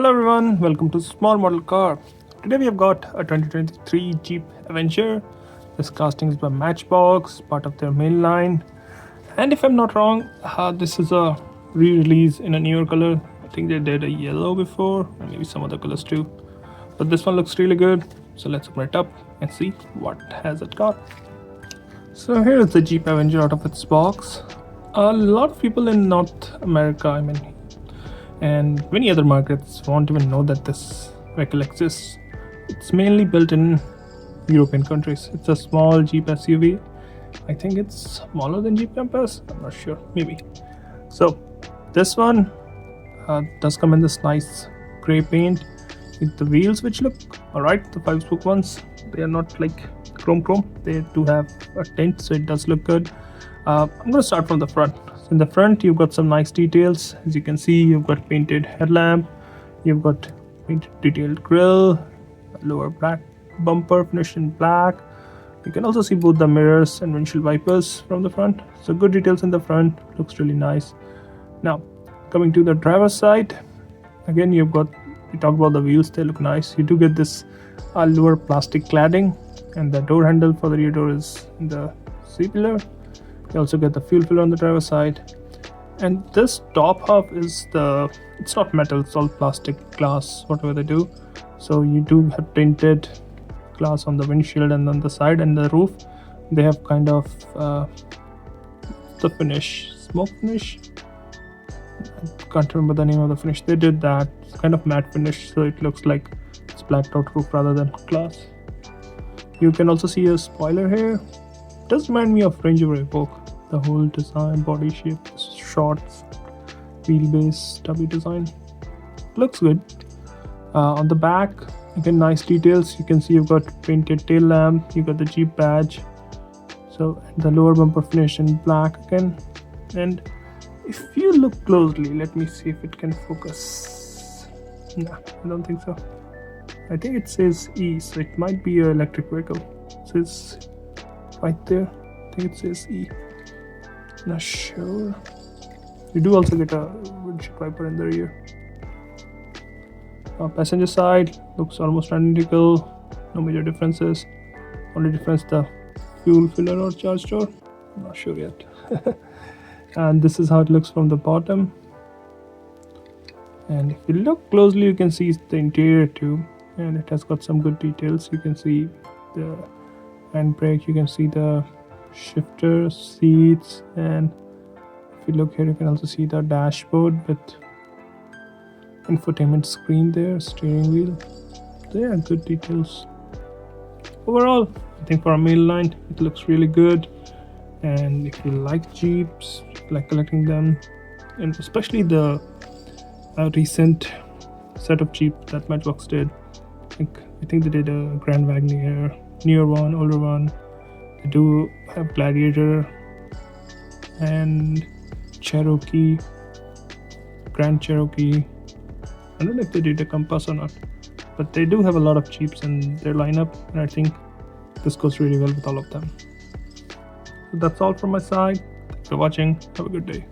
Hello everyone, welcome to Small Model Car. Today we have got a 2023 Jeep Avenger. This casting is by Matchbox, part of their main line. And if I'm not wrong, this is a re-release in a newer color. I think they did a yellow before, and maybe some other colors too. But this one looks really good, so let's open it up and see what has it got. So here is the Jeep Avenger out of its box. A lot of people in North America, and many other markets won't even know that this vehicle exists. It's mainly built in European countries. It's a small Jeep SUV. I think it's smaller than Jeep Compass. I'm not sure, maybe. So this one does come in this nice gray paint with the wheels, which look alright. The 5-spoke ones, they are not like chrome. They do have a tint, so it does look good. I'm going to start from the front. In the front, you've got some nice details. As you can see, you've got painted headlamp, you've got painted detailed grille, lower black bumper finished in black. You can also see both the mirrors and windshield wipers from the front. So good details in the front, looks really nice. Now, coming to the driver's side, again we talked about the wheels, they look nice. You do get this lower plastic cladding, and the door handle for the rear door is in the C-pillar. You also get the fuel filler on the driver's side, and this top half is it's not metal, it's all plastic, glass, whatever they do. So you do have tinted glass on the windshield and on the side, and the roof they have kind of the finish, smoke finish. I can't remember the name of the finish. They did that. It's kind of matte finish, so it looks like it's blacked out roof rather than glass. You can also see a spoiler here. It does remind me of Range Rover Evoque. The whole design, body shape, shorts, wheelbase, stubby design, looks good. On the back, again, nice details. You can see you've got painted tail lamp, you got the Jeep badge. So the lower bumper finish in black again. And if you look closely, let me see if it can focus. Nah, I don't think so. I think it says E, so it might be an electric vehicle. It says right there. I think it says E. Not sure. You do also get a windshield wiper in the rear. Passenger side looks almost identical. No major differences. Only difference the fuel filler or charge door. I'm not sure yet. And this is how it looks from the bottom. And if you look closely, you can see the interior too. And it has got some good details. You can see the handbrake. You can see the shifter, seats, and if you look here, you can also see the dashboard with infotainment screen there, steering wheel. So yeah, good details. Overall, I think for a main line, it looks really good. And if you like Jeeps, like collecting them, and especially the recent set of Jeep that Matchbox did, I think they did a Grand Wagoneer, newer one, older one. They do have Gladiator and Cherokee, Grand Cherokee. I don't know if they did a Compass or not, but they do have a lot of Jeeps in their lineup, and I think this goes really well with all of them. So that's all from my side. Thanks for watching. Have a good day.